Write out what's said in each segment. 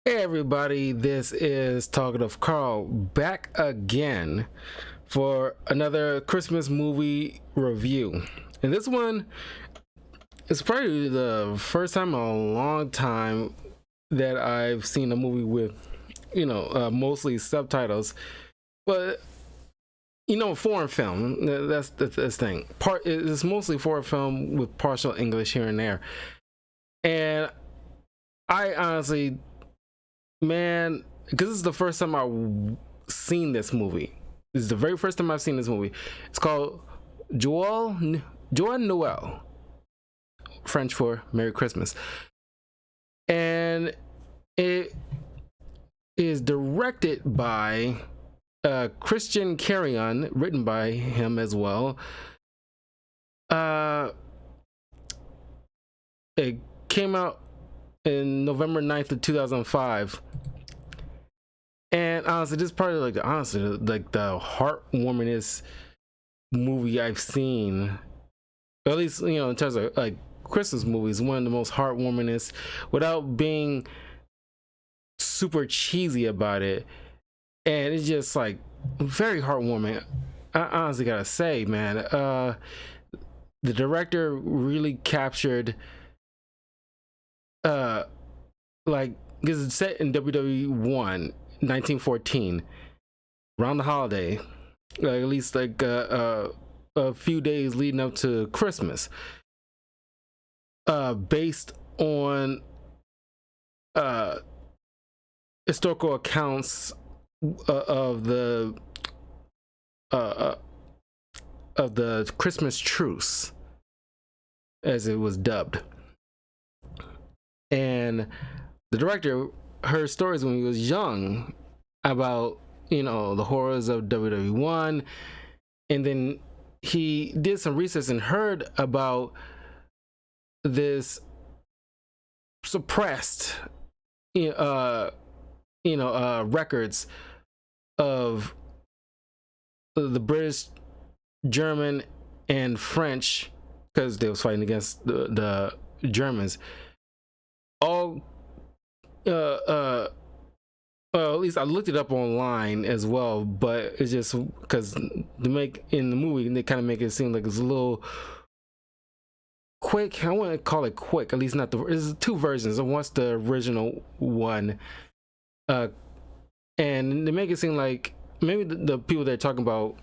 Hey everybody, this is Talkative Carl back again for another Christmas movie review. And this one is probably the first time in a long time that I've seen a movie with, mostly subtitles. But, foreign film, that's the thing. It's mostly foreign film with partial English here and there. And I honestly, man, because this is the first time I've seen this movie. This is the very first time I've seen this movie. It's called Joyeux Noel, French for Merry Christmas, and it is directed by Christian Carrion, written by him as well. It came out in November 9th of 2005. And honestly, this is probably like the heartwarmingest movie I've seen. Or at least, in terms of like Christmas movies, one of the most heartwarmingest without being super cheesy about it. And it's just like very heartwarming. I honestly gotta say, man, the director really captured like, because it's set in WWE 1914, around the holiday, like at least like a few days leading up to Christmas, based on historical accounts of the Christmas truce, as it was dubbed. And the director heard stories when he was young about, the horrors of WWE, and then he did some research and heard about this suppressed records of the British, German, and French, because they was fighting against the Germans, all well, at least I looked it up online as well, but it's just because to make in the movie they kind of make it seem like it's a little quick. I want to call it quick, at least not the. There's two versions. One's the original one, and they make it seem like maybe the people they're talking about.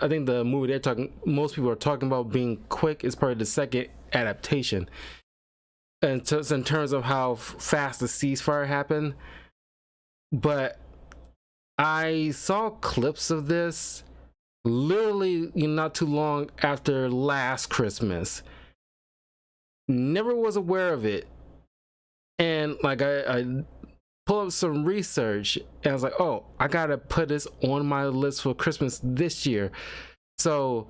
I think the movie most people are talking about being quick is probably the second adaptation, and just in terms of how fast the ceasefire happened. But I saw clips of this literally not too long after last Christmas. Never was aware of it. And like I pulled up some research and I was like, oh, I gotta put this on my list for Christmas this year. So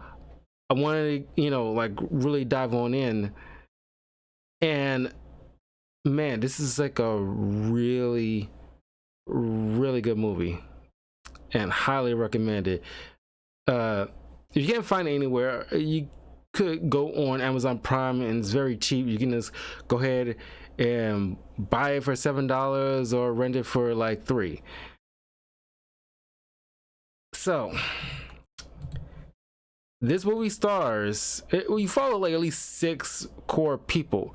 I wanted to, like really dive on in. And man, this is like a really good movie and highly recommended. If you can't find it anywhere, you could go on Amazon Prime, and it's very cheap. You can just go ahead and buy it for $7 or rent it for like $3. So this movie stars, we follow like at least 6 core people,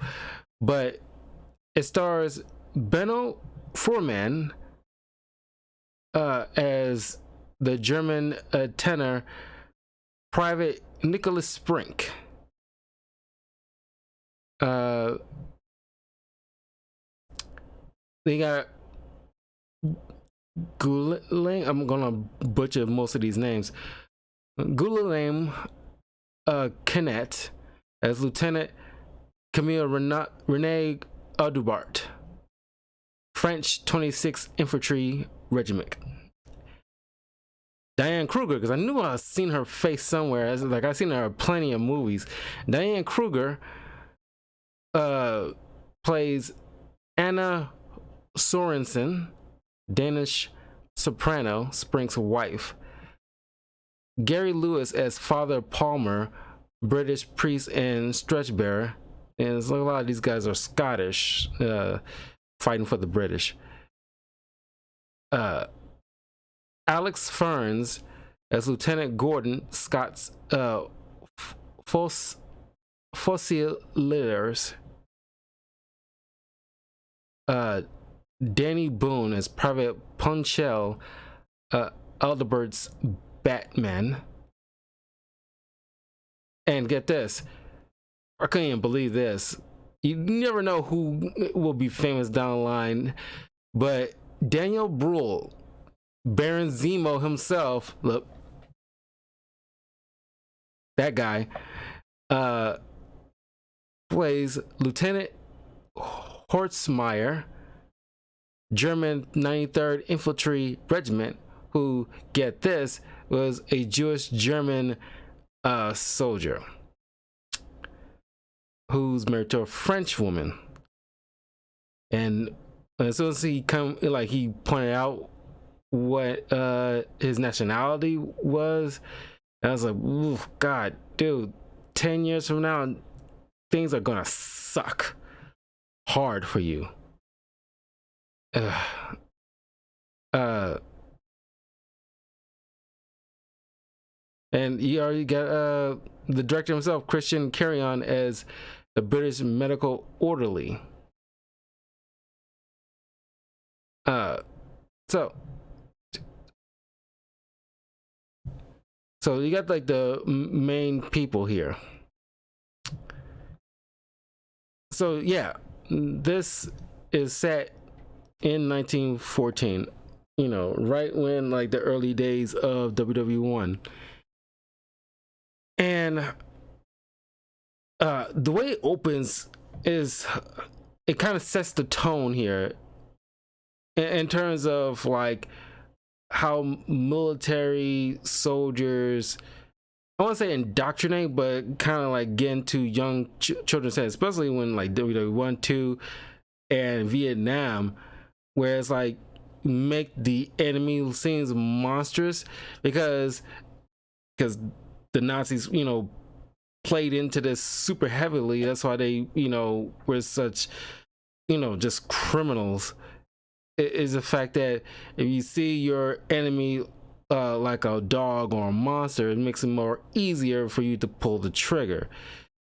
but it stars Benno Furman as the German tenor Private Nicholas Sprink. They got Gulen. I'm gonna butcher most of these names. Gulen Kennett as Lieutenant Camille Rene Audubart, French 26th Infantry Regiment. Diane Kruger, because I knew I'd seen her face somewhere. I've seen her in plenty of movies. Diane Kruger plays Anna Sorensen, Danish soprano, Sprink's wife. Gary Lewis as Father Palmer, British priest and stretch bearer. And a lot of these guys are Scottish, fighting for the British. uh, Alex Ferns as Lieutenant Gordon Scott's Fusiliers. Danny Boone as Private Punchell, Alderbert's Batman. And get this, I couldn't even believe this. You never know who will be famous down the line, but Daniel Bruhl, Baron Zemo himself, look, that guy, plays Lieutenant Horstmeyer, German 93rd Infantry Regiment, who, get this, was a Jewish German soldier who's married to a French woman. And as soon as he he pointed out what his nationality was, I was like, ooh, God, dude, 10 years from now, things are gonna suck hard for you. And you already got the director himself, Christian Carrion, as the British medical orderly. So you got like the main people here. So yeah, this is set in 1914, you know, right when like the early days of WWE1. And the way it opens is, it kind of sets the tone here in terms of like how military soldiers, I want to say indoctrinate, but kind of like get into young children's heads, especially when like WWE 2 and Vietnam, where it's like make the enemy seems monstrous because the Nazis, you know, played into this super heavily. That's why they, you know, were such, you know, just criminals. It is the fact that if you see your enemy like a dog or a monster, it makes it more easier for you to pull the trigger,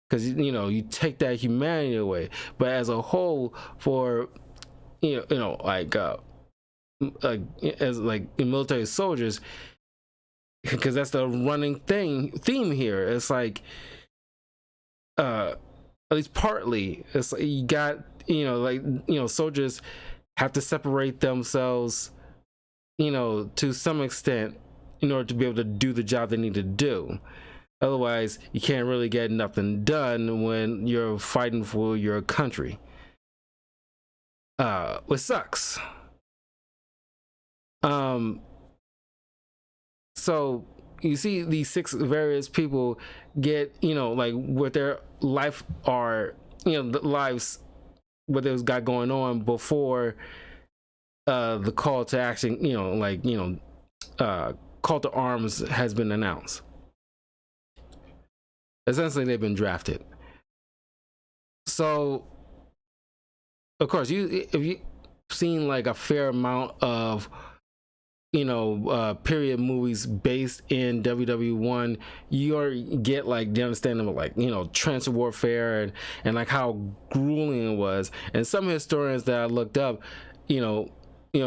because you know, you take that humanity away. But as a whole, for you know like as like military soldiers, because that's the running theme here. It's like at least partly, it's like you got, you know, like, you know, soldiers have to separate themselves, you know, to some extent in order to be able to do the job they need to do. Otherwise, you can't really get nothing done when you're fighting for your country, which sucks. So you see these 6 various people get, you know, like what their life are, you know, the lives, what they've got going on before the call to action, you know, like, you know, call to arms has been announced. Essentially, they've been drafted. So, of course, if you've seen like a fair amount of, you know, period movies based in WW1, you already get like the understanding of like, you know, trench warfare and like how grueling it was. And some historians that I looked up, you know,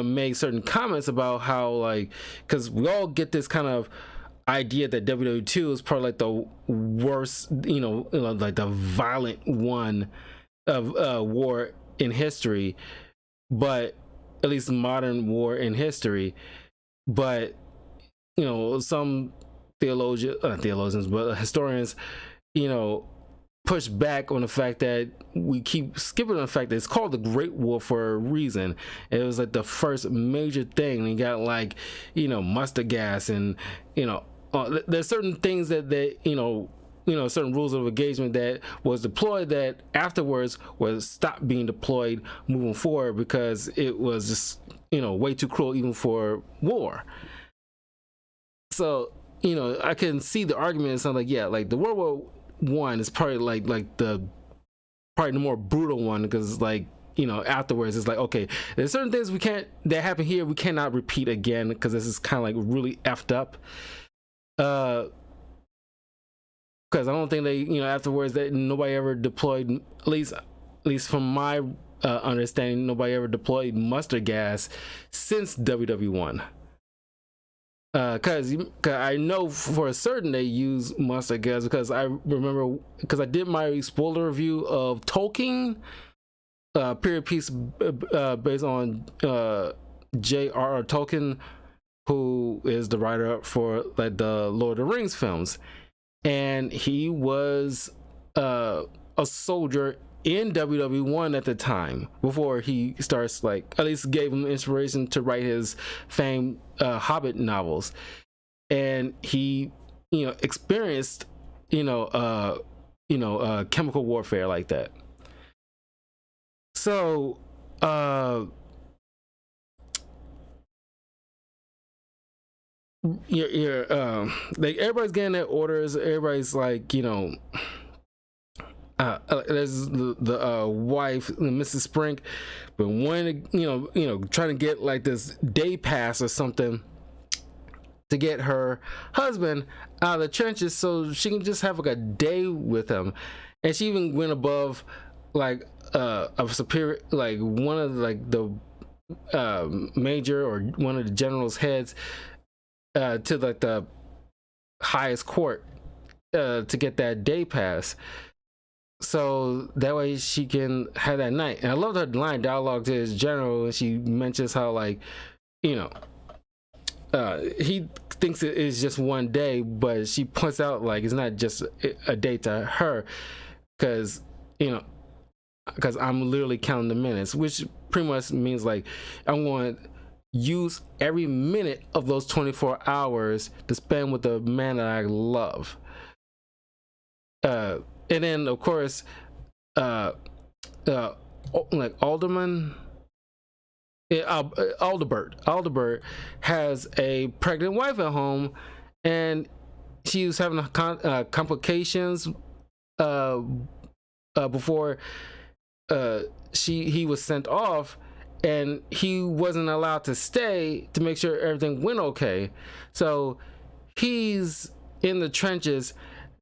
make certain comments about how, like, because we all get this kind of idea that WW2 is probably like the worst, you know, like the violent one of war in history, but at least modern war in history. But you know, some theologians, but historians, you know, push back on the fact that we keep skipping on the fact that it's called the Great War for a reason. It was like the first major thing. You got like, you know, mustard gas, and you know, there's certain things that you know, certain rules of engagement that was deployed that afterwards was stopped being deployed moving forward because it was just, you know, way too cruel even for war. So, you know, I can see the argument. So like, yeah, like the World War I is probably like the more brutal one, because like afterwards, it's like, okay, there's certain things that happen here we cannot repeat again because this is kind of like really effed up. Because I don't think they, afterwards, that nobody ever deployed, at least from my understanding, nobody ever deployed mustard gas since WW1. Because I know for a certain they use mustard gas, because I remember, because I did my spoiler review of Tolkien, period piece based on J.R.R. Tolkien, who is the writer for like the Lord of the Rings films, and he was a soldier in WW1 at the time, before he starts, like, at least gave him inspiration to write his famed Hobbit novels. And he experienced chemical warfare like that. So you're like, everybody's getting their orders, everybody's like, there's the wife, Mrs. Sprink, but when trying to get like this day pass or something to get her husband out of the trenches so she can just have like a day with him. And she even went above like a superior, like one of like the major or one of the general's heads, to like the highest court, to get that day pass, so that way she can have that night. And I love her line dialogue to his general, and she mentions how, like, he thinks it is just one day, but she points out like it's not just a day to her, because I'm literally counting the minutes, which pretty much means like I'm going to use every minute of those 24 hours to spend with the man that I love. And then of course, like Aldebert has a pregnant wife at home, and she was having complications before he was sent off, and he wasn't allowed to stay to make sure everything went okay. So he's in the trenches,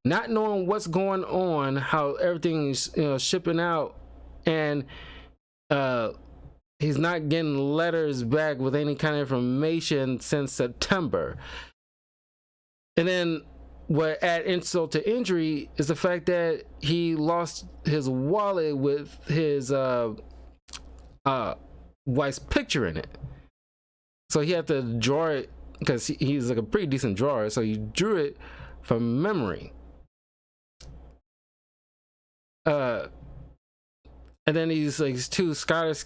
not knowing what's going on, how everything's shipping out, and he's not getting letters back with any kind of information since September. And then what add insult to injury is the fact that he lost his wallet with his wife's picture in it. So he had to draw it, because he's like a pretty decent drawer, so he drew it from memory. And then these like two Scottish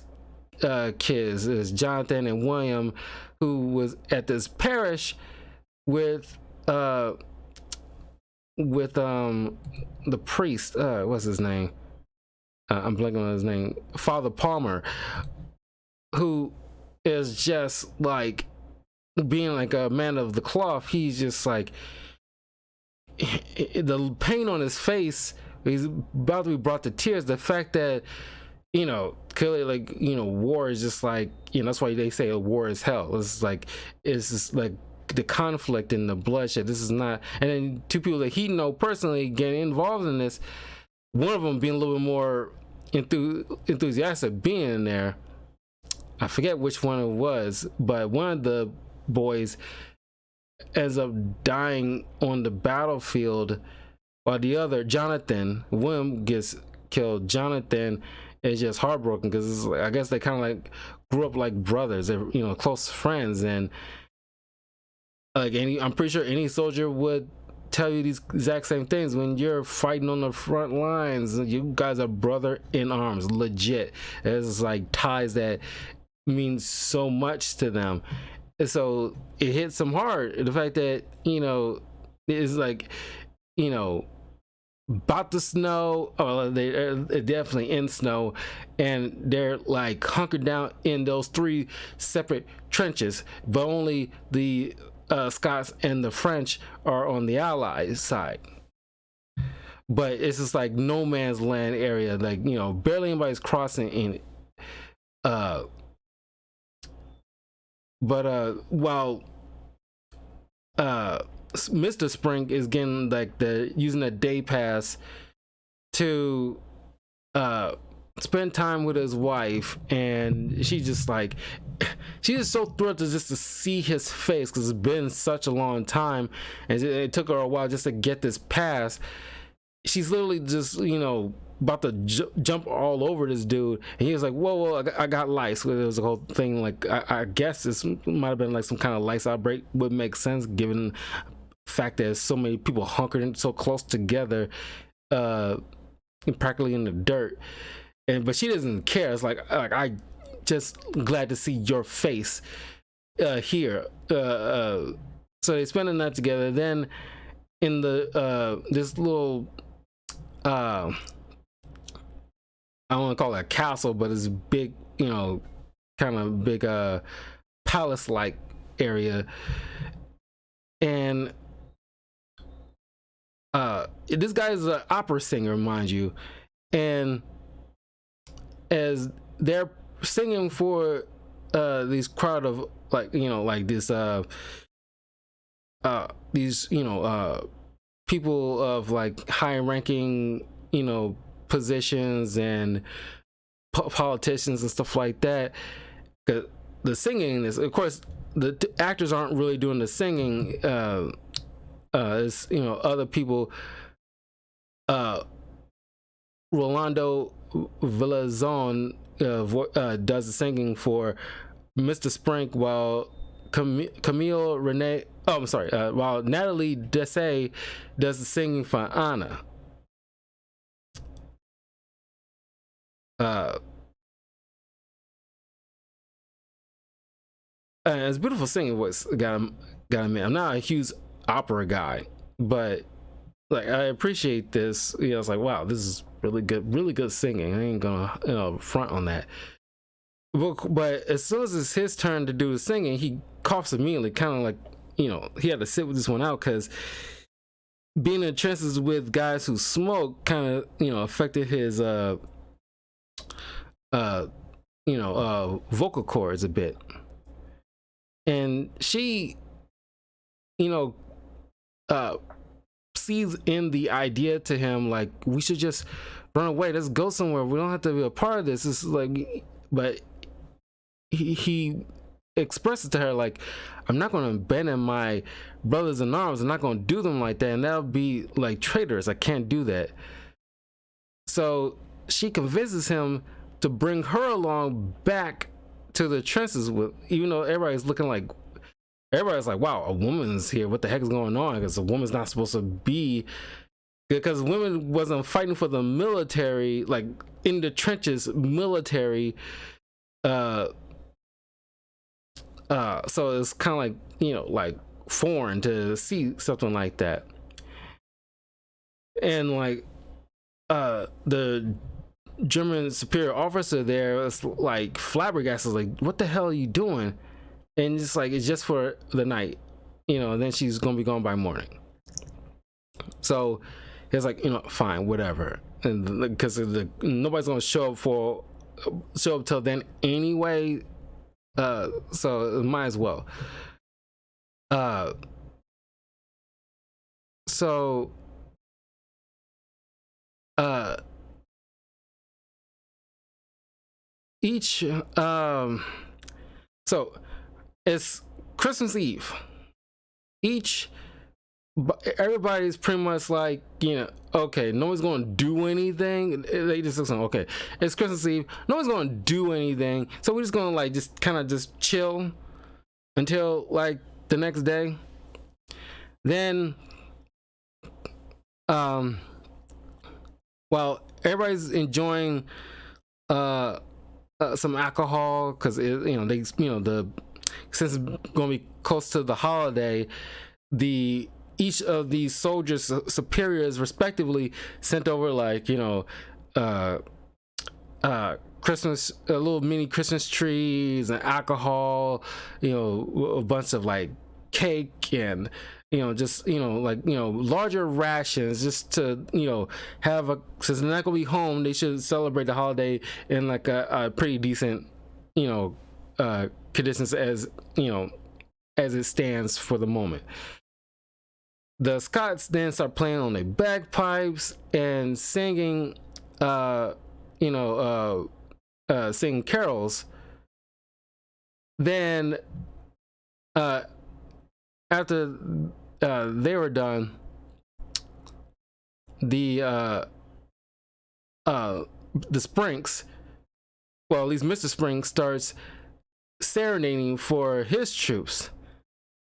kids, is Jonathan and William, who was at this parish with the priest, what's his name, I'm blanking on his name, Father Palmer, who is just like being like a man of the cloth. He's just like, the pain on his face, he's about to be brought to tears. The fact that clearly, like, war is just like, that's why they say a war is hell. It's just like the conflict and the bloodshed. This is not. And then two people that he know personally getting involved in this, one of them being a little bit more enthusiastic being in there. I forget which one it was, but one of the boys ends up dying on the battlefield, while the other, Jonathan, William, gets killed. Jonathan is just heartbroken, because I guess they kind of like grew up like brothers, close friends. And like I'm pretty sure any soldier would tell you these exact same things. When you're fighting on the front lines, you guys are brother in arms, legit. There's like ties that mean so much to them. And so it hits them hard, the fact that it's like about to snow, or they're definitely in snow, and they're like hunkered down in those three separate trenches, but only the Scots and the French are on the Allies side. But it's just like no man's land area, like barely anybody's crossing in it. uh but while uh Mr. Spring is getting like the using a day pass to uh spend time with his wife, and she just like she's just so thrilled to just to see his face because it's been such a long time, and it took her a while just to get this pass. She's literally just about to jump all over this dude, and he was like, whoa, I got lice. It was a whole thing, like I guess this might have been like some kind of lice outbreak. Would make sense given the fact that so many people hunkered in so close together, practically in the dirt. But she doesn't care. It's like I just glad to see your face here. So they spend the night together. Then in the this little I don't want to call it a castle, but it's big, kind of big palace like area. And this guy is an opera singer, mind you, and as they're singing for these crowd of like this these people of like high ranking positions and politicians and stuff like that. Cause the singing is, of course, the actors aren't really doing the singing. It's other people. Rolando Villazon does the singing for Mr. Spring, while Camille Renee. Oh, I'm sorry. While Natalie Dessay does the singing for Anna. And it's beautiful singing voice. Got admit, I'm not a huge opera guy, but like I appreciate this. It's like, wow, this is really good singing. I ain't gonna front on that. But as soon as it's his turn to do the singing, he coughs immediately, kind of like he had to sit with this one out because being in trenches with guys who smoke kind of affected his vocal cords a bit. And she sees in the idea to him like, we should just run away, let's go somewhere, we don't have to be a part of this. It's like, but he expresses to her like, I'm not going to abandon my brothers in arms, I'm not going to do them like that, and that'll be like traitors, I can't do that. So she convinces him to bring her along back to the trenches, with even though everybody's like, wow, a woman's here, what the heck is going on? Because a woman's not supposed to be, because women wasn't fighting for the military, like in the trenches military. So it's kind of like like foreign to see something like that. And like the German superior officer there was like flabbergasted, like, what the hell are you doing? And just like, it's just for the night, and then she's gonna be gone by morning. So it's like, fine, whatever. And because nobody's gonna show up till then anyway, so it might as well. So each so it's Christmas Eve. Everybody's pretty much like, okay, no one's gonna do anything. They just listen, okay, it's Christmas Eve, no one's gonna do anything, so we're just gonna like just kind of just chill until like the next day. Then while everybody's enjoying some alcohol, because since it's gonna be close to the holiday, each of these soldiers superiors respectively sent over like Christmas, little mini Christmas trees and alcohol, a bunch of like cake and just like larger rations, just to have since they're not gonna be home, they should celebrate the holiday in like a pretty decent you know, conditions as as it stands for the moment. The Scots then start playing on their bagpipes and singing, you know, singing carols. Then, after they were done, the Sprinks, well, at least Mr. Sprinks starts serenading for his troops,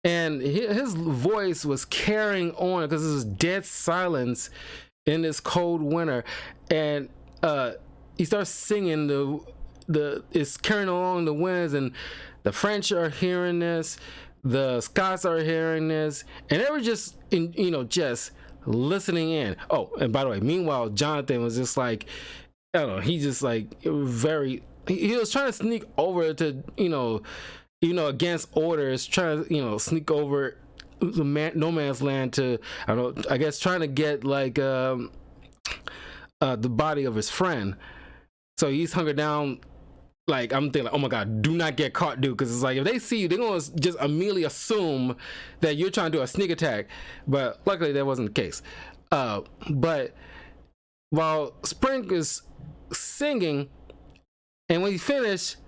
and his voice was carrying on because it was dead silence in this cold winter, and he starts singing it's carrying along the winds, and the French are hearing this, the Scots are hearing this, and they were just just listening in. Oh, and by the way, meanwhile, Jonathan was just like, I don't know, he just like very, he was trying to sneak over to against orders, trying to sneak over the no man's land to, I don't know, I guess trying to get like the body of his friend. So he's hunkered down. Like, I'm thinking, like, oh my god, do not get caught, dude, because it's like if they see you, they're gonna just immediately assume that you're trying to do a sneak attack. But luckily that wasn't the case. But while Spring is singing, and when he finished,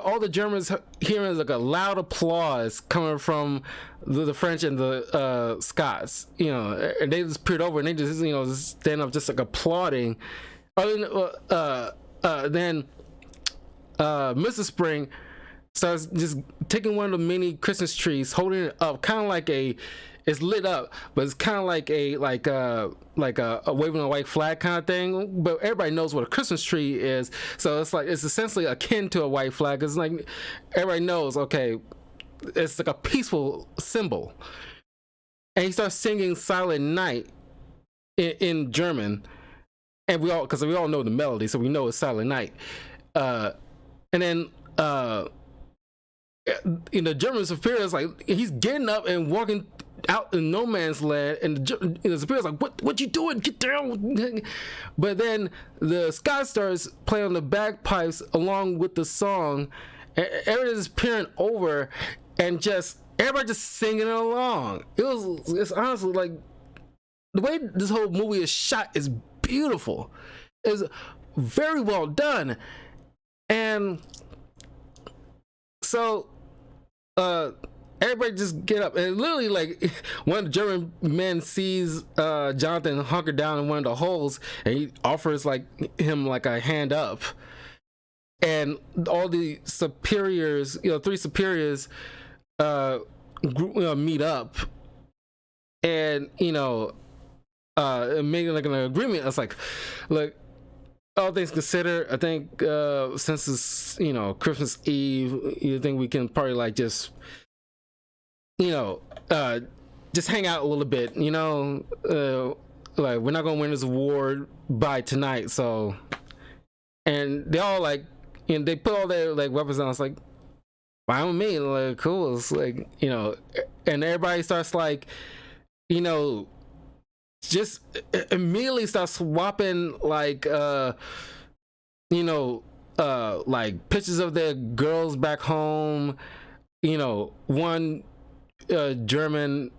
all the Germans hearing like a loud applause coming from the French and the Scots, and they just peered over and they just stand up just like applauding. Then Mrs. Spring starts just taking one of the mini Christmas trees, holding it up, kind of like it's lit up, but it's kind of like a waving a white flag kind of thing. But everybody knows what a Christmas tree is, so it's essentially akin to a white flag. It's like everybody knows, okay, it's like a peaceful symbol. And he starts singing "Silent Night" in German. And we all know the melody, so we know it's Silent Night. And then German superior is like, he's getting up and walking out in no man's land, and the superior's like, what you doing? Get down. But then the Scott starts playing on the bagpipes along with the song, and everybody's peering over, and everybody just singing along. It's honestly like, the way this whole movie is shot is beautiful. It's very well done. And so everybody just get up, and literally, like, one of the German men sees Jonathan hunkered down in one of the holes, and he offers him a hand up, and all the superiors, three superiors meet up, and making like an agreement. It's like, look, all things considered, I think since it's Christmas Eve, you think we can probably just hang out a little bit, like, we're not gonna win this award by tonight. So, and they all they put all their weapons on. It's like, fine with me, like, cool. It's like, and everybody starts just immediately start swapping pictures of their girls back home. One German,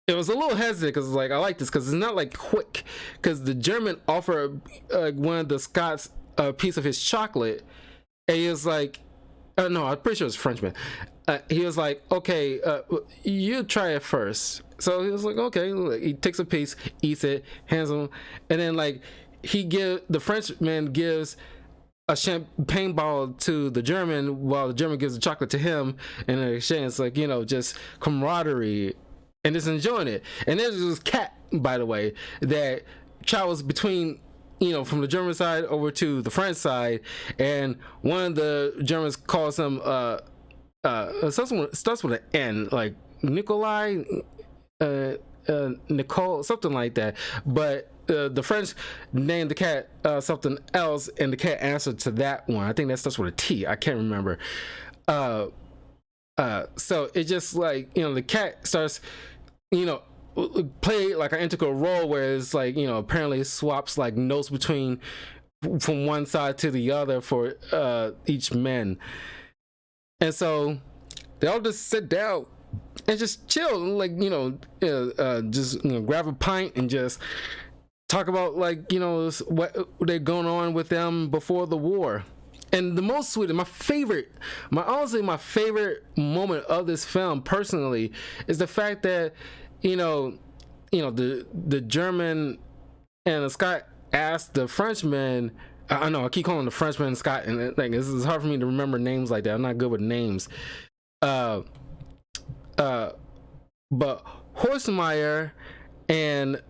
it was a little hesitant because I like this because it's not quick, because the German offered one of the Scots a piece of his chocolate, and he was like, no, I'm pretty sure it's Frenchman. He was like, okay, you try it first. So he was like, okay. He takes a piece, eats it, hands him, and then the Frenchman gives a champagne bottle to the German, while the German gives the chocolate to him, and in exchange, it's just camaraderie and just enjoying it. And there's this cat, by the way, that travels between from the German side over to the French side, and one of the Germans calls him starts with an N, like Nikolai, Nicole, something like that. But the French named the cat something else, and the cat answered to that one. I think that starts with a T. I can't remember. So it just the cat starts play like an integral role, where it's apparently swaps notes between from one side to the other for each man. And so they all just sit down and just chill, like, just grab a pint and just talk about, like, what they're going on with them before the war. And the most sweet, honestly, my favorite moment of this film personally is the fact that, the German and the Scot asked the Frenchman. I know I keep calling the Frenchman Scott, and like this is hard for me to remember names like that. I'm not good with names. But Horsemeyer and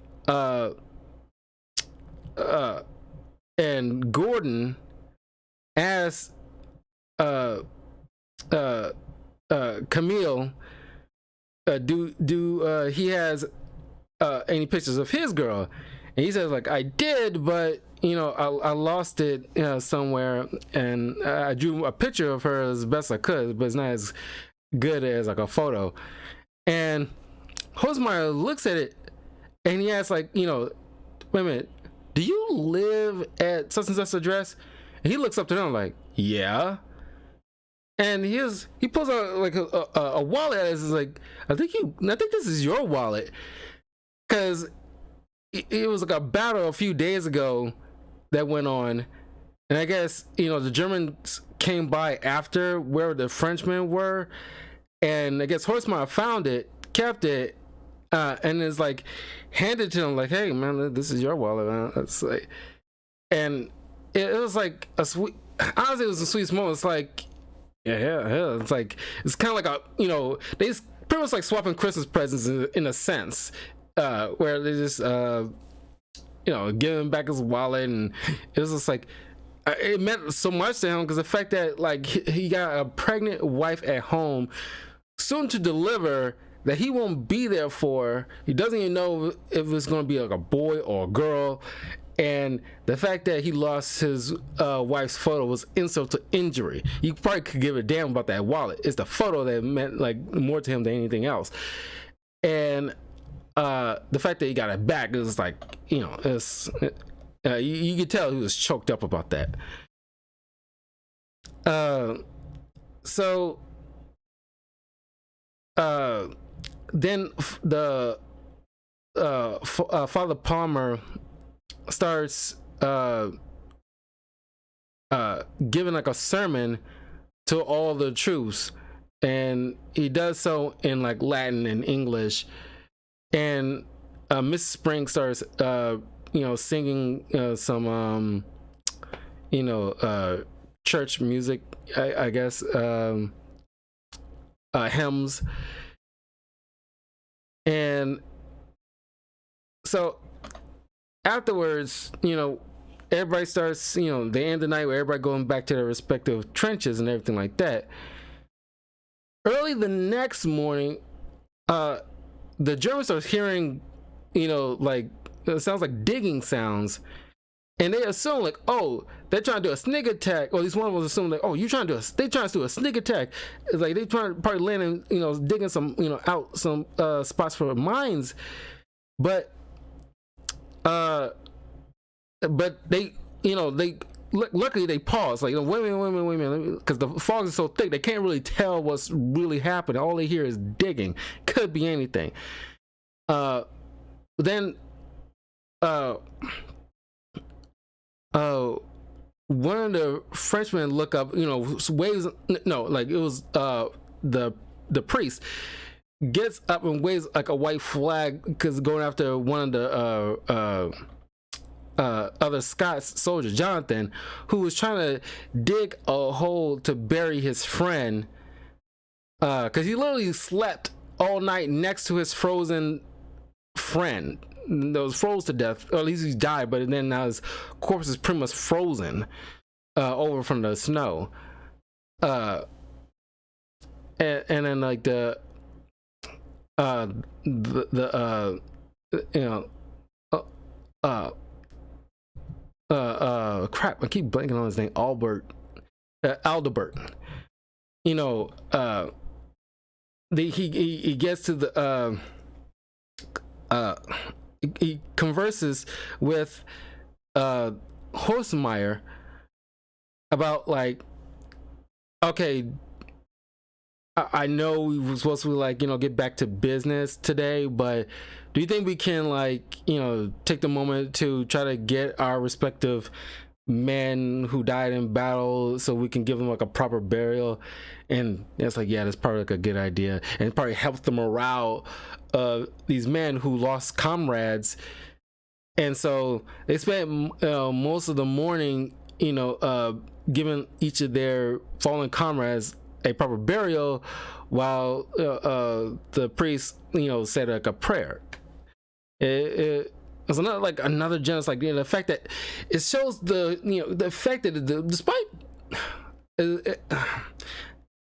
Gordon asked Camille, do he has any pictures of his girl? And he says, like, I did, but I lost it somewhere, and I drew a picture of her as best I could, but it's not as good as like a photo. And Hosmeyer looks at it and he asks, like, wait a minute, do you live at such and such address? And he looks up to them like, yeah. And he pulls out like a wallet, and is like, I think this is your wallet, because it was like a battle a few days ago that went on, and I guess the Germans came by after where the Frenchmen were, and I guess Horsemeyer found it, kept it, and is like handed to him like, hey man, this is your wallet, man. It's like, and it was like a sweet. Honestly, it was a sweet moment. It's like, yeah. It's like, it's kind of like they pretty much like swapping Christmas presents in a sense, where they just giving back his wallet, and it was just like, it meant so much to him because the fact that like he got a pregnant wife at home, soon to deliver, that he won't be there for. He doesn't even know if it's going to be like a boy or a girl. And the fact that he lost his wife's photo was insult to injury. You probably could give a damn about that wallet. It's the photo that meant like more to him than anything else. And the fact that he got it back is like, it's you could tell he was choked up about that. So then the Father Palmer starts giving like a sermon to all the troops, and he does so in like Latin and English, and Mrs. Spring starts singing some church music, I guess, hymns. And so afterwards, everybody starts, they end the night with everybody going back to their respective trenches and everything like that. Early the next morning, the Germans start hearing, like, it sounds like digging sounds. And they assume like, oh, they're trying to do a sneak attack, or at least one of them assume like, oh, they trying to do a sneak attack. It's like they trying to probably land in, digging some, out some spots for mines, but they, luckily they pause, like, wait a minute, because the fog is so thick they can't really tell what's really happening. All they hear is digging. Could be anything. Then one of the Frenchmen look up, waves. No, like it was the priest gets up and waves like a white flag because going after one of the other Scots soldiers, Jonathan, who was trying to dig a hole to bury his friend, because he literally slept all night next to his frozen friend. That was froze to death, or at least he died, but then now his corpse is pretty much frozen over from the snow. And then like crap, I keep blanking on his name, Aldebert. He gets to the he converses with Horsemeyer about like, okay, I know we were supposed to like, get back to business today, but do you think we can like, take the moment to try to get our respective men who died in battle so we can give them like a proper burial? And it's like, yeah, that's probably like a good idea, and it probably helps the morale of these men who lost comrades. And so they spent most of the morning, giving each of their fallen comrades a proper burial, while the priest, said like a prayer. It's another like another genesis, like the fact that it shows the fact that despite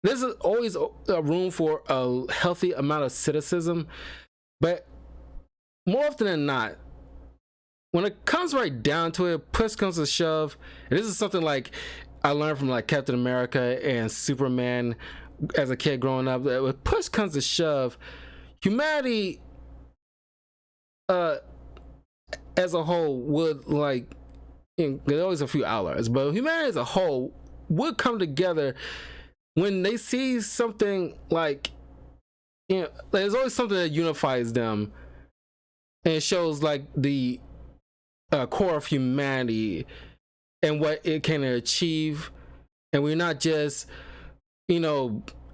there's always a room for a healthy amount of cynicism, but more often than not, when it comes right down to it, push comes to shove, and this is something like I learned from like Captain America and Superman as a kid growing up, that when push comes to shove, humanity as a whole would like, there's always a few outliers, but humanity as a whole would come together when they see something like, there's always something that unifies them, and it shows like the core of humanity and what it can achieve. And we're not just,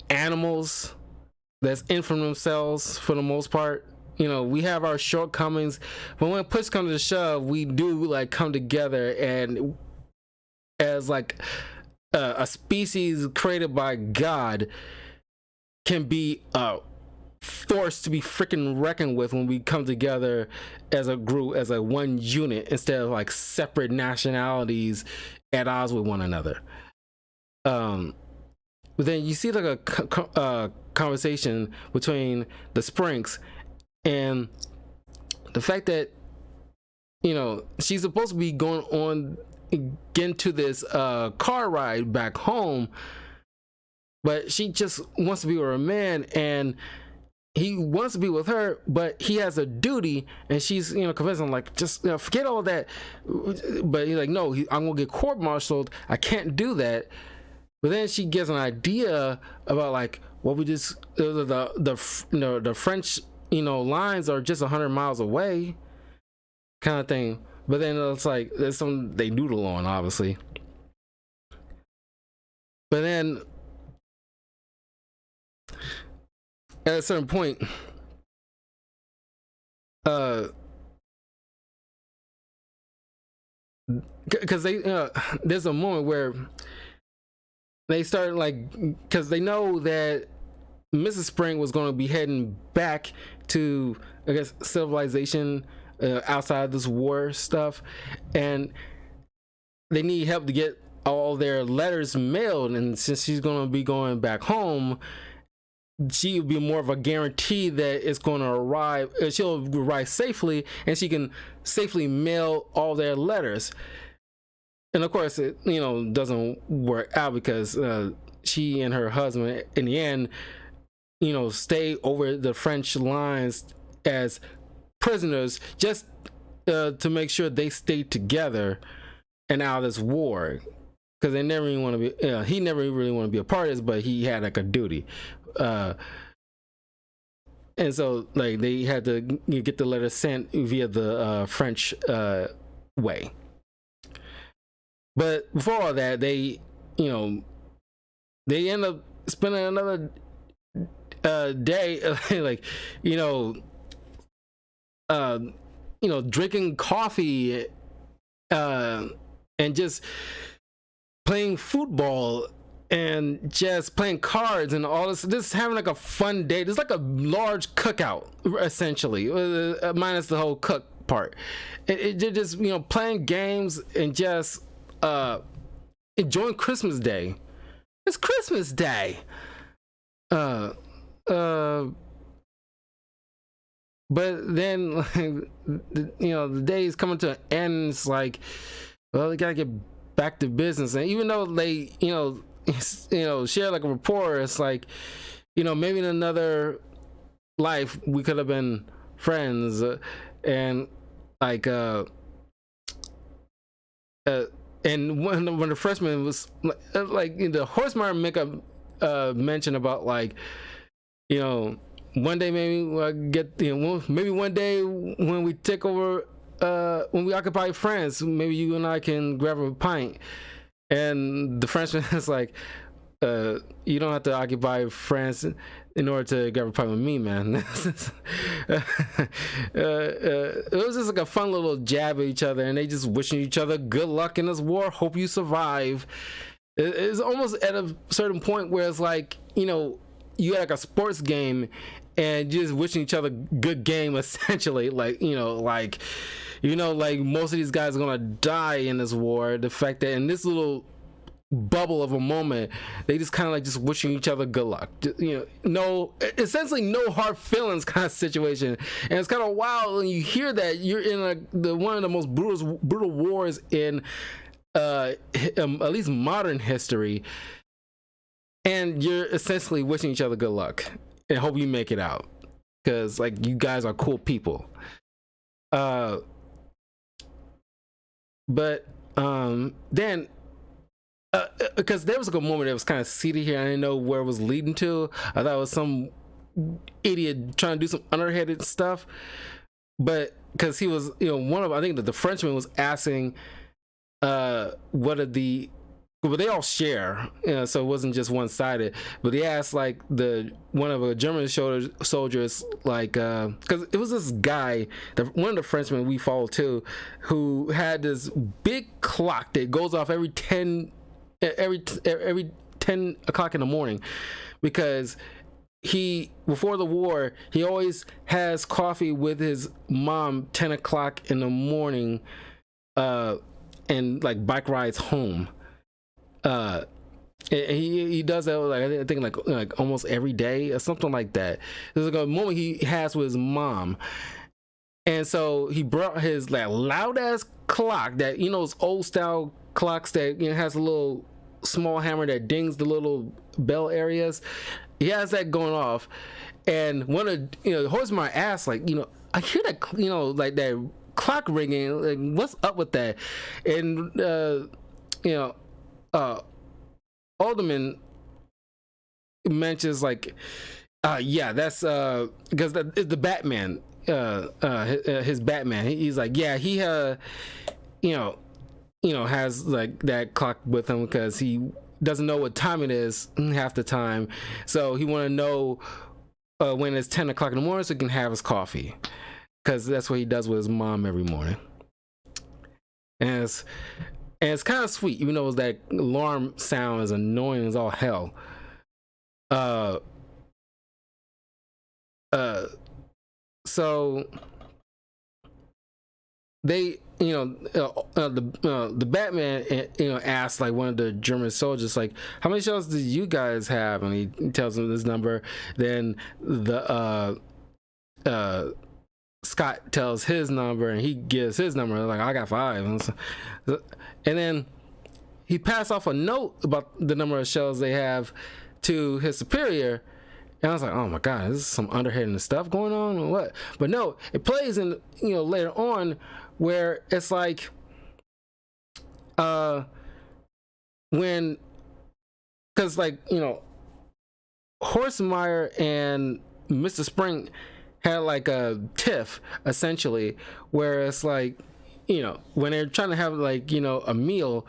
animals that's in from themselves for the most part. We have our shortcomings, but when push comes to shove, we do like come together, and as like a species created by God can be forced to be freaking reckoned with when we come together as a group, as a one unit, instead of like separate nationalities at odds with one another. But then you see like a conversation between the Sprinks, and the fact that she's supposed to be going on, getting to this car ride back home, but she just wants to be with her man, and he wants to be with her, but he has a duty, and she's convincing him like, just forget all that. But he's like, no, I'm gonna get court-martialed, I can't do that. But then she gets an idea about like, what we just the French lines are just 100 miles away, kind of thing. But then it's like there's some they noodle on, obviously. But then at a certain point, because they there's a moment where they start like, because they know that Mrs. Spring was going to be heading back to, I guess, civilization outside of this war stuff, and they need help to get all their letters mailed. And since she's going to be going back home, she will be more of a guarantee that it's going to arrive. She'll arrive safely, and she can safely mail all their letters. And of course, it doesn't work out, because she and her husband, in the end, stay over the French lines as prisoners, just to make sure they stay together and out of this war, because they never even want to be. He never really want to be a part of this, but he had like a duty. And so like they had to get the letter sent via the French way. But before all that, they they end up spending another day like drinking coffee and just playing football and just playing cards and all this, just having like a fun day. It's like a large cookout essentially, minus the whole cook part. It just playing games and just enjoying Christmas Day. It's Christmas Day. But then the day is coming to an end. It's like, well, they gotta get back to business. And even though they share like a rapport, it's like, maybe in another life we could have been friends, and like uh, and when the freshman was like the Horsemeyer make a mention about like, you know, one day maybe we'll get, you know, maybe one day when we take over, when we occupy France, maybe you and I can grab a pint. And the Frenchman is like, you don't have to occupy France in order to grab a pint with me, man. It was just like a fun little jab at each other, and they just wishing each other good luck in this war. Hope you survive. It's almost at a certain point where it's like, you know, you had like a sports game and just wishing each other good game, essentially. Like, you know, like, you know, like most of these guys are gonna die in this war. The fact that in this little bubble of a moment, they just kind of like just wishing each other good luck. You know, no, essentially no hard feelings kind of situation. And it's kind of wild when you hear that you're in the one of the most brutal wars in at least modern history, and you're essentially wishing each other good luck and hope you make it out, because like you guys are cool people. But then because there was like a moment that was kind of seedy here. I didn't know where it was leading to. I thought it was some idiot trying to do some underhanded stuff, but because he was, you know, one of, I think that the Frenchman was asking what are the, well, they all share, you know, so it wasn't just one-sided. But they asked like one of the German soldiers, like, because it was this guy, one of the Frenchmen we followed too, who had this big clock that goes off every 10 o'clock in the morning, because he, before the war, he always has coffee with his mom 10 o'clock in the morning, and like bike rides home. He does that like, I think like almost every day or something like that. There's like a moment he has with his mom, and so he brought his like loud ass clock that, you know, those old style clocks that, you know, has a little small hammer that dings the little bell areas. He has that going off, and one of, you know, the horseman asked, like, you know, I hear that, you know, like that clock ringing, like what's up with that? And you know, Alderman mentions like, yeah, that's because it's the Batman, his Batman. He's like, yeah, he you know, has like that clock with him because he doesn't know what time it is half the time, so he want to know when it's 10 o'clock in the morning so he can have his coffee, because that's what he does with his mom every morning. And it's kind of sweet, even though that alarm sound is annoying as all hell. So they, you know, the Batman, you know, asked like one of the German soldiers, like, how many shells do you guys have? And he tells him this number. Then the Scott tells his number, and he gives his number. Like, I got 5. And then he passed off a note about the number of shells they have to his superior. And I was like, oh my god, is this some underhanded stuff going on or what? But no, it plays in, you know, later on where it's like when, because like, you know, Horsemeyer and Mr. Spring had like a tiff, essentially, where it's like, you know, when they're trying to have like, you know, a meal,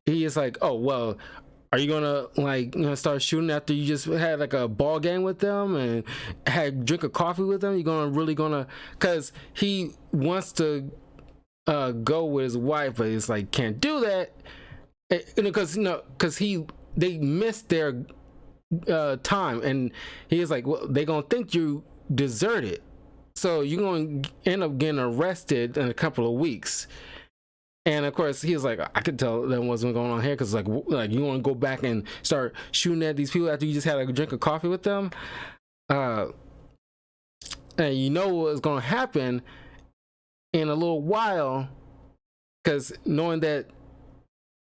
he is like, oh well, are you gonna like, you know, start shooting after you just had like a ball game with them and had drink of coffee with them? You're gonna, because he wants to go with his wife, but he's like, can't do that, because, you know, because they missed their time, and he is like, well, they gonna think you deserted, so you're gonna end up getting arrested in a couple of weeks. And of course, he was like, I could tell that wasn't going on here, because like you want to go back and start shooting at these people after you just had a drink of coffee with them, and you know what's going to happen in a little while, because knowing that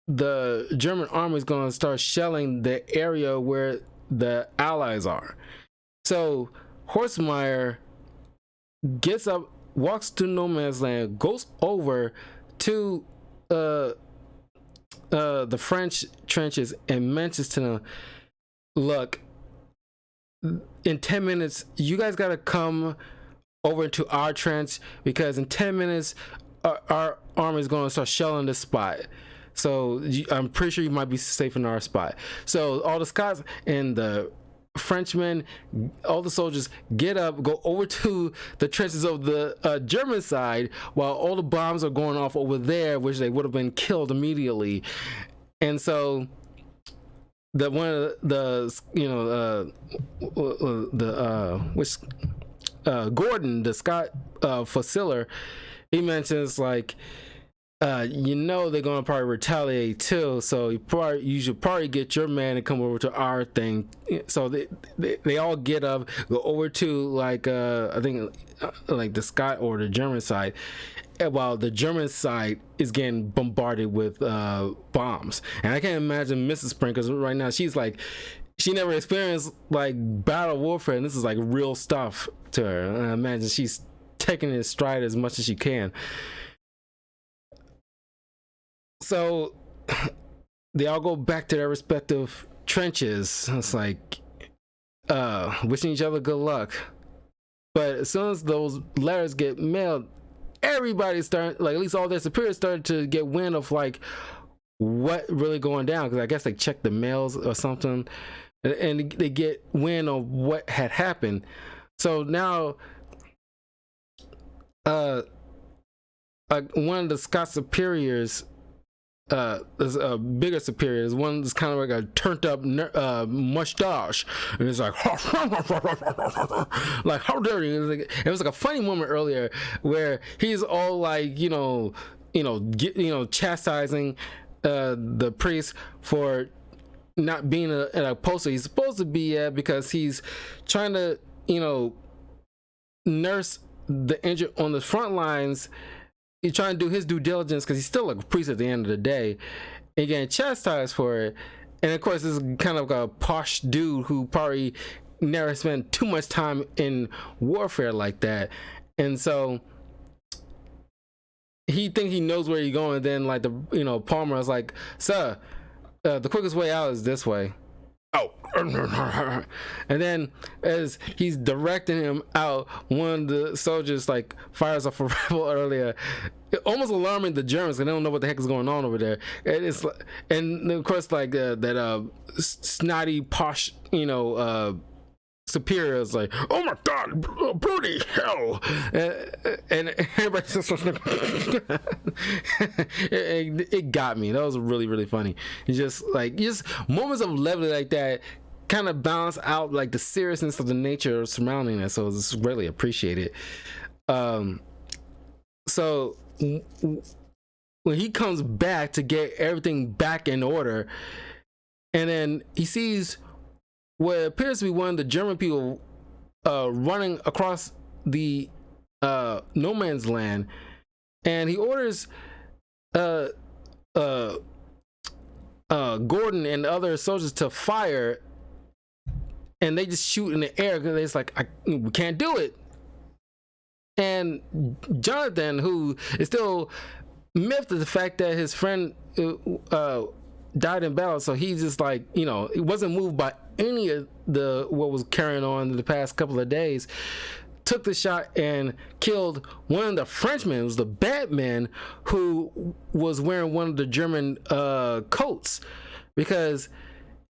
the German army is going to start shelling the area where the Allies are. So Horsemeyer gets up, walks to no man's land, goes over to the French trenches and mentions to them, look, in 10 minutes you guys gotta come over to our trench, because in 10 minutes our army is going to start shelling this spot. So I'm pretty sure you might be safe in our spot. So all the Scots and the Frenchmen, all the soldiers get up, go over to the trenches of the German side, while all the bombs are going off over there, which they would have been killed immediately. And so the one of the Gordon, the Scott Fusilier, he mentions like, they're gonna probably retaliate too, so you should probably get your man to come over to our thing. So they all get up, go over to like I think like the Scott or the German side, while the German side is getting bombarded with bombs. And I can't imagine Mrs. Spring, because right now she's like, she never experienced like battle warfare, and this is like real stuff to her. And I imagine she's taking it in stride as much as she can. So they all go back to their respective trenches. It's like wishing each other good luck. But as soon as those letters get mailed, everybody's starting, like at least all their superiors started to get wind of like what really going down, because I guess they checked the mails or something, and they get wind of what had happened. So now one of the Scots superiors, there's a bigger superior, there's one that's kind of like a turned up mustache, and it's like like, how dare you. It was like a funny moment earlier where he's all like chastising the priest for not being at a post he's supposed to be at, because he's trying to nurse the injured on the front lines. He's trying to do his due diligence, because he's still a priest at the end of the day, and getting chastised for it. And of course, this is kind of a posh dude who probably never spent too much time in warfare like that, and so he think he knows where he's going. And then like the Palmer is like, sir, the quickest way out is this way. Oh. And then as he's directing him out, one of the soldiers like fires off a rifle earlier, almost alarming the Germans, because they don't know what the heck is going on over there. And it's and of course like that snotty posh superior is like, oh my god, bloody hell, and everybody's just it got me. That was really, really funny. It's just moments of levity like that kind of balance out like the seriousness of the nature surrounding it, so it's greatly appreciated. So when he comes back to get everything back in order, and then he sees what appears to be one of the German people running across the no man's land, and he orders Gordon and other soldiers to fire, and they just shoot in the air because it's like, we can't do it. And Jonathan, who is still miffed at the fact that his friend died in battle, so he's just like, he wasn't moved by any of what was carrying on in the past couple of days, took the shot and killed one of the Frenchmen. It was the Batman, who was wearing one of the German coats, because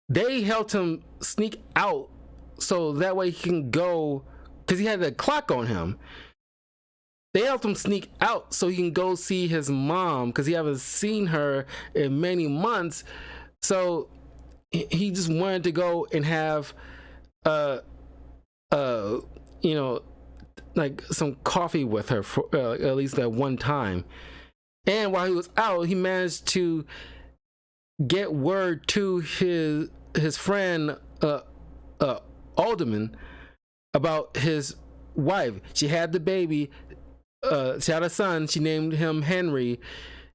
they helped him sneak out so that way he can go, because he had a clock on him. They helped him sneak out so he can go see his mom, because he hasn't seen her in many months. So he just wanted to go and have like some coffee with her for at least that one time. And while he was out, he managed to get word to his friend Alderman about his wife. She had the baby, she had a son, she named him Henry.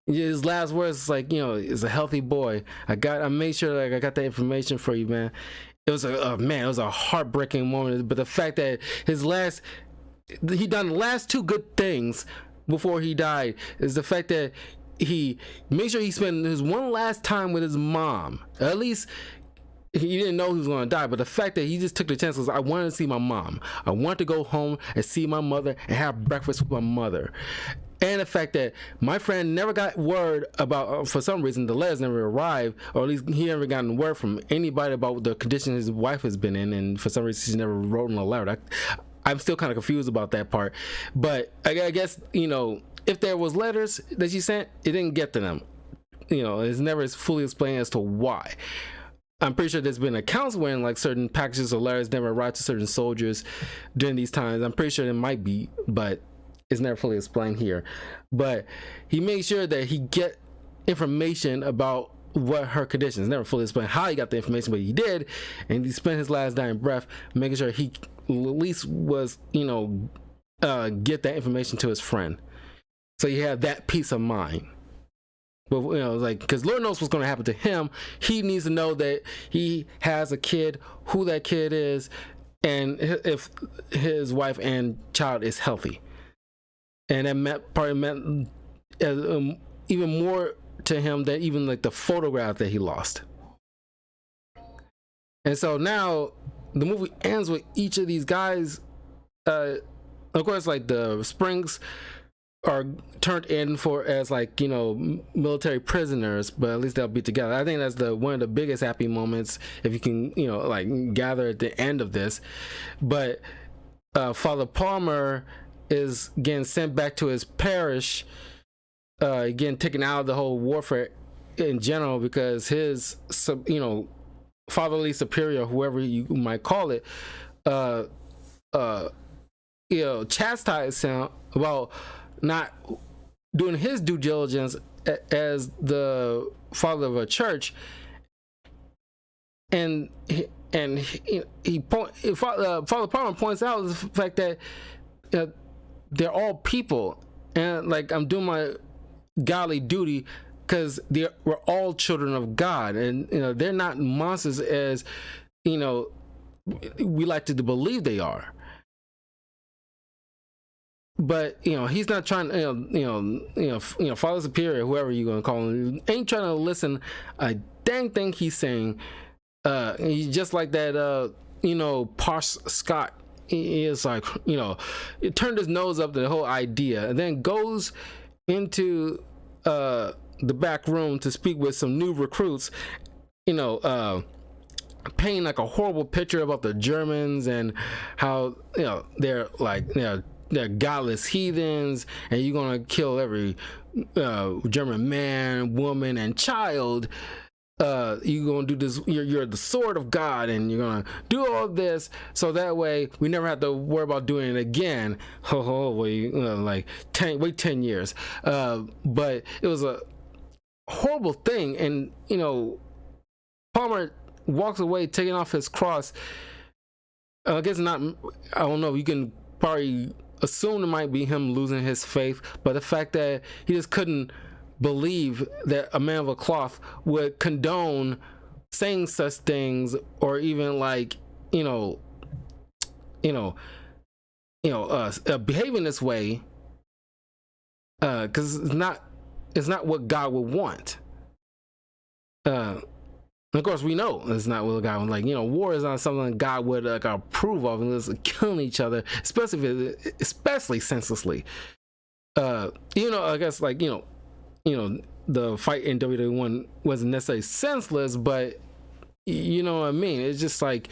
His last words is like, is a healthy boy. I made sure I got that information for you, man. It was it was a heartbreaking moment. But the fact that he done the last two good things before he died is the fact that he made sure he spent his one last time with his mom. At least he didn't know he was going to die, but the fact that he just took the chance was, I wanted to see my mom. I want to go home and see my mother and have breakfast with my mother. And the fact that my friend never got word about, for some reason, the letters never arrived, or at least he never gotten word from anybody about the condition his wife has been in, and for some reason she never wrote in a letter. I'm still kind of confused about that part. But I guess, if there was letters that she sent, it didn't get to them. It's never fully explained as to why. I'm pretty sure there's been accounts when like certain packages of letters never arrived to certain soldiers during these times. I'm pretty sure there might be, but it's never fully explained here. But he made sure that he get information about what her condition is. Never fully explained how he got the information, but he did, and he spent his last dying breath making sure he at least was, get that information to his friend. So you have that peace of mind. But because Lord knows what's going to happen to him, he needs to know that he has a kid, who that kid is, and if his wife and child is healthy. And that probably meant even more to him than even like the photograph that he lost. And so now the movie ends with each of these guys. Of course, like the Springs are turned in for as like military prisoners, but at least they'll be together. I think that's one of the biggest happy moments, if you can like gather at the end of this. But Father Palmer is getting sent back to his parish, again taken out of the whole warfare in general, because his fatherly superior, whoever you might call it, chastised him about not doing his due diligence as the father of a church, and Father Palmer points out the fact that they're all people, and like I'm doing my godly duty because we're all children of God, and they're not monsters as we like to believe they are. But he's not trying. Father Superior, whoever you're gonna call him, ain't trying to listen a dang thing he's saying. He's just like that. Posh Scott. He is like it turned his nose up to the whole idea, and then goes into the back room to speak with some new recruits. Painting like a horrible picture about the Germans and how they're like they're godless heathens, and you're gonna kill every German man, woman, and child. You're gonna do this. You're the sword of God, and you're gonna do all this so that way we never have to worry about doing it again. Wait 10 years. But it was a horrible thing, and Palmer walks away taking off his cross. I guess not. I don't know. You can probably assume it might be him losing his faith, but the fact that he just couldn't believe that a man of a cloth would condone saying such things, or even like behaving this way, because it's not what God would want. Of course, we know it's not what God would like. War is not something that God would approve of, and it's killing each other, especially senselessly. I guess the fight in WWE wasn't necessarily senseless, but you know what I mean. It's just like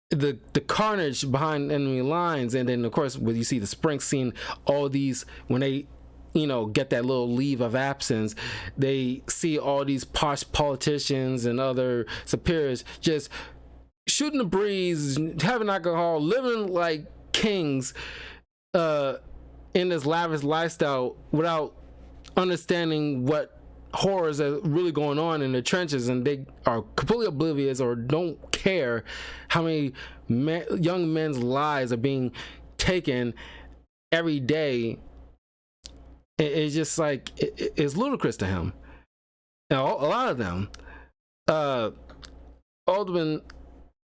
the carnage behind enemy lines, and then of course when you see the Spring scene, all these when they get that little leave of absence, they see all these posh politicians and other superiors just shooting the breeze, having alcohol, living like kings in this lavish lifestyle without understanding what horrors are really going on in the trenches, and they are completely oblivious or don't care how many young men's lives are being taken every day. It's just like it's ludicrous to him. Now, a lot of them, Alderman,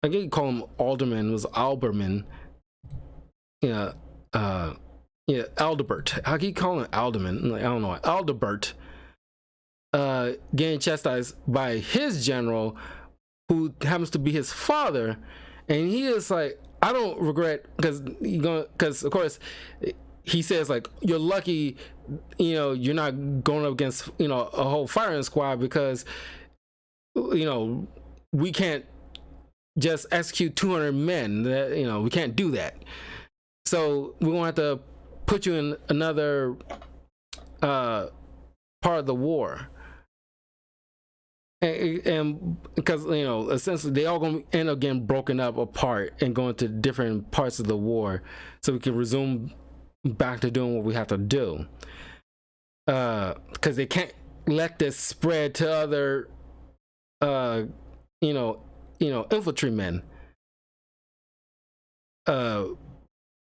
I guess you call him Alderman, was Alberman. Aldebert. How can you call him Alderman? Like, I don't know, Aldebert. getting chastised by his general, who happens to be his father, and he is like, I don't regret, because of course he says like, you're lucky, you're not going up against a whole firing squad, because we can't just execute 200 men. That we can't do that. So we're gonna have to put you in another part of the war. And because essentially they all gonna end up getting broken up apart and going to different parts of the war, so we can resume back to doing what we have to do. Because they can't let this spread to other infantrymen.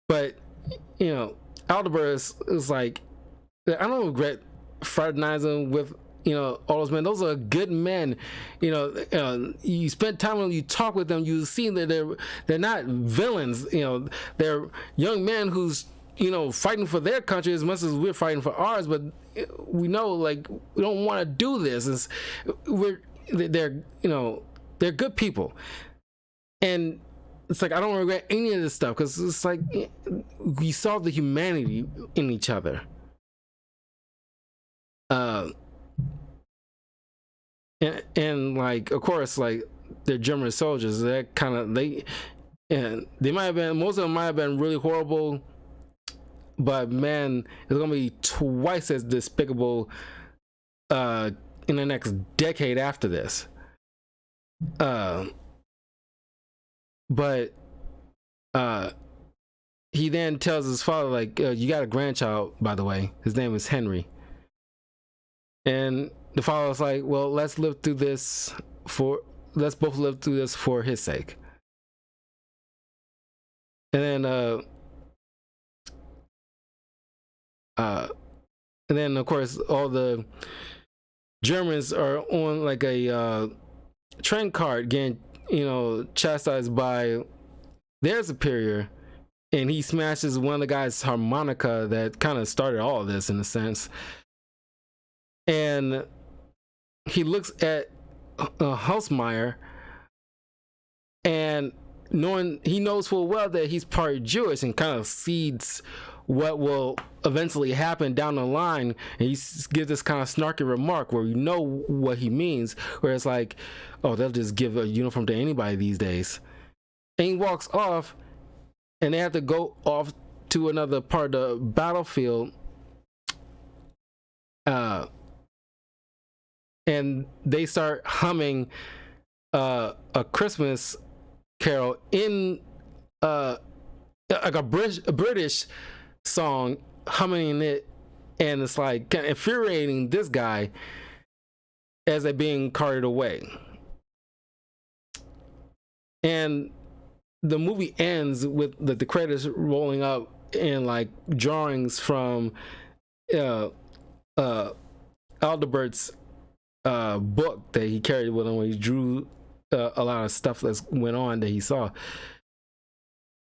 But Aldebert is like, I don't regret fraternizing with all those men. Those are good men. You spend time with them, you talk with them, you see that they're not villains. They're young men who's fighting for their country as much as we're fighting for ours. But we know, like, we don't want to do this. They're good people, and it's like, I don't regret any of this stuff, because it's like we saw the humanity in each other. And like, of course, like, they're German soldiers. That kind of they might have been, most of them might have been really horrible, but man, it's gonna be twice as despicable in the next decade after this. But he then tells his father, like, you got a grandchild, by the way. His name is Henry. And the father was like, well, let's both live through this for his sake. And then of course all the Germans are on like a train cart getting chastised by their superior, and he smashes one of the guys' harmonica that kind of started all of this, in a sense. And he looks at Hausmeyer, and he knows full well that he's part Jewish, and kind of seeds what will eventually happen down the line. And he gives this kind of snarky remark where you know what he means, where it's like, oh, they'll just give a uniform to anybody these days. And he walks off, and they have to go off to another part of the battlefield. And they start humming a Christmas carol in like a British song, humming it, and it's like kind of infuriating this guy as they're being carted away. And the movie ends with the credits rolling up and like drawings from Alderbert's book that he carried with him when he drew a lot of stuff that went on that he saw.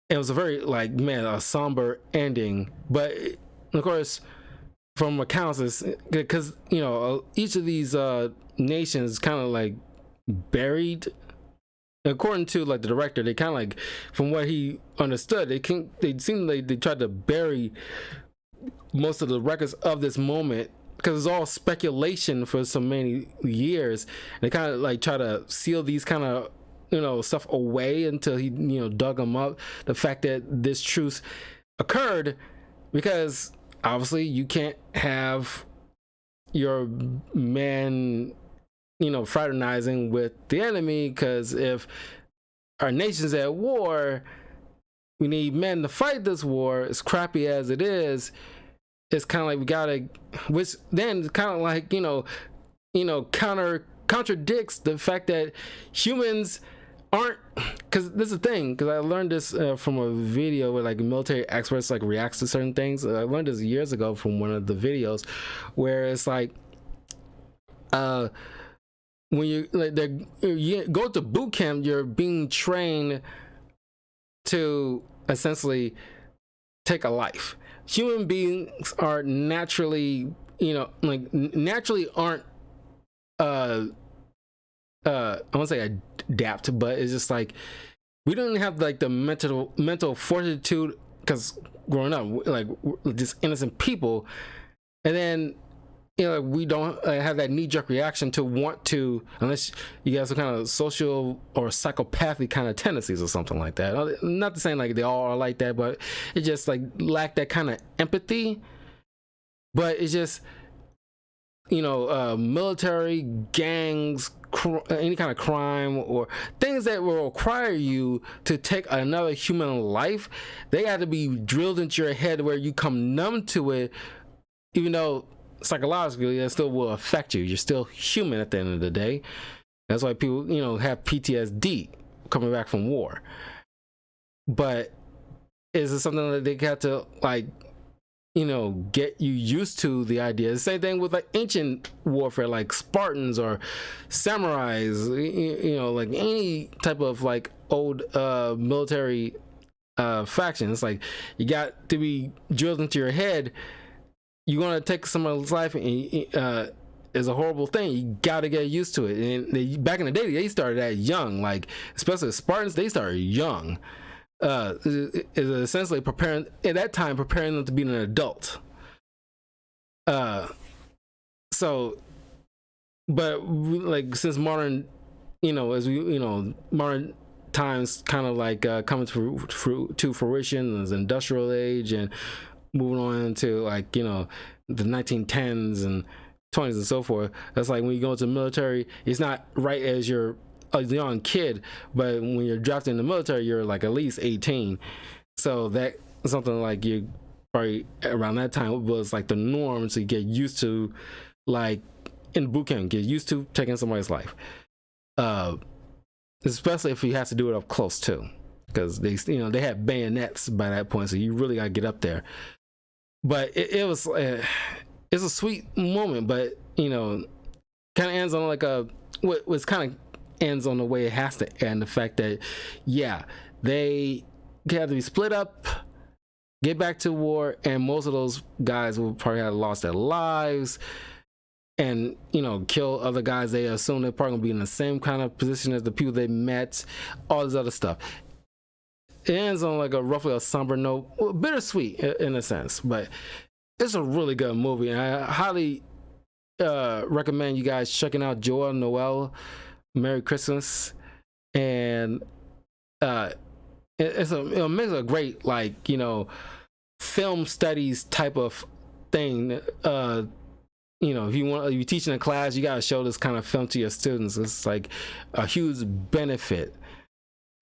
It was a very, like, man, a somber ending. But of course, from accounts, it's because each of these nations kind of like buried, according to like the director, they kind of like, from what he understood, they seemed like they tried to bury most of the records of this moment, because it's all speculation for so many years. They kind of like try to seal these kind of stuff away until he dug them up. The fact that this truce occurred, because obviously you can't have your men fraternizing with the enemy, because if our nation's at war, we need men to fight this war. As crappy as it is, it's kind of like we gotta, which then kind of like contradicts the fact that humans aren't, because this is the thing, because I learned this from a video where like military experts like reacts to certain things. I learned this years ago from one of the videos where it's like when you go to boot camp, you're being trained to essentially take a life. Human beings are naturally naturally aren't uh I won't say adapt, but it's just like we don't have like the mental fortitude, because growing up, like we're just innocent people, and then we don't have that knee-jerk reaction to want to, unless you have some kind of social or psychopathic kind of tendencies or something like that. Not to say like they all are like that, but it just like lack that kind of empathy. But it's just military, gangs, any kind of crime or things that will require you to take another human life. They have to be drilled into your head where you come numb to it, even though psychologically it still will affect you. You're still human at the end of the day. That's why people have PTSD coming back from war. But is it something that they got to like get you used to the idea? The same thing with like ancient warfare, like Spartans or samurais, like any type of like old military faction. It's like you got to be drilled into your head. You're gonna take someone's life, and is a horrible thing. You gotta get used to it. And back in the day, they started that young, like especially the Spartans. They started young. Is essentially preparing them to be an adult. So, but like since modern, as we modern times kind of like coming to fruition as industrial age and moving on into like the 1910s and 20s and so forth. That's like when you go into the military, it's not right as you're a young kid, but when you're drafted in the military, you're like at least 18. So that something like you probably around that time was like the norm to get used to, like in boot camp, get used to taking somebody's life, especially if you have to do it up close too, because they had bayonets by that point, so you really got to get up there. But it was it's a sweet moment, but kind of ends on like what's kind of ends on the way it has to end. The fact that they have to be split up, get back to war, and most of those guys will probably have lost their lives and kill other guys they assume they're probably gonna be in the same kind of position as the people they met, all this other stuff. It ends on like roughly a somber note, bittersweet in a sense, but it's a really good movie, and I highly recommend you guys checking out Joyeux Noel, Merry Christmas. And it makes a great like film studies type of thing. If you're teaching a class, you got to show this kind of film to your students. It's like a huge benefit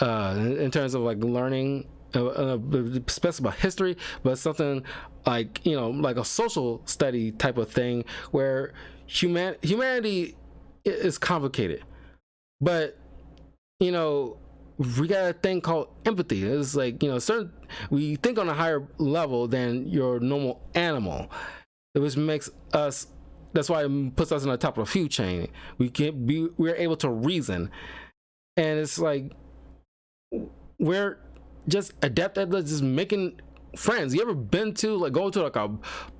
in terms of like learning, especially about history, but something like like a social study type of thing where humanity is complicated, but we got a thing called empathy. It's like certain, we think on a higher level than your normal animal, which makes us, that's why it puts us on the top of the food chain. We're able to reason, and it's like we're just adept at just making friends. You ever been to like go to like a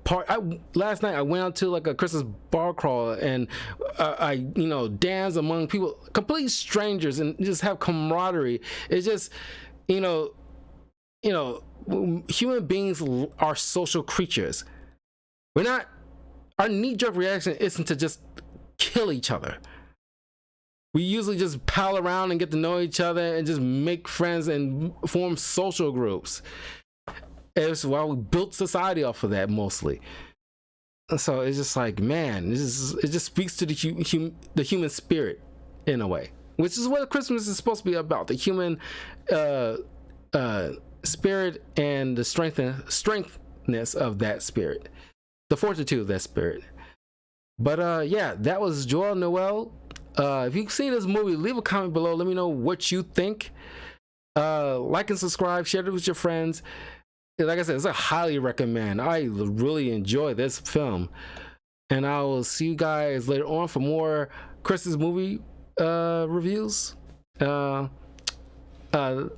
party? Last night I went out to like a Christmas bar crawl, and I dance among people, complete strangers, and just have camaraderie. It's just human beings are social creatures. We're not, our knee-jerk reaction isn't to just kill each other. We usually just pal around and get to know each other and just make friends and form social groups. It's why we built society off of that mostly. So it's just like, man, it just speaks to the human spirit in a way, which is what Christmas is supposed to be about: the human spirit and the strengthness of that spirit, the fortitude of that spirit. But that was Joyeux Noel. If you've seen this movie, leave a comment below. Let me know what you think. Like and subscribe, share it with your friends. Like I said, it's a highly recommend. I really enjoy this film, and I will see you guys later on for more Christmas movie reviews. The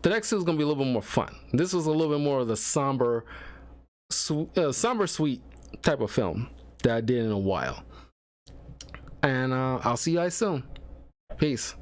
next two is gonna be a little bit more fun. This was a little bit more of the somber, sweet type of film that I did in a while. and I'll see you guys soon. Peace.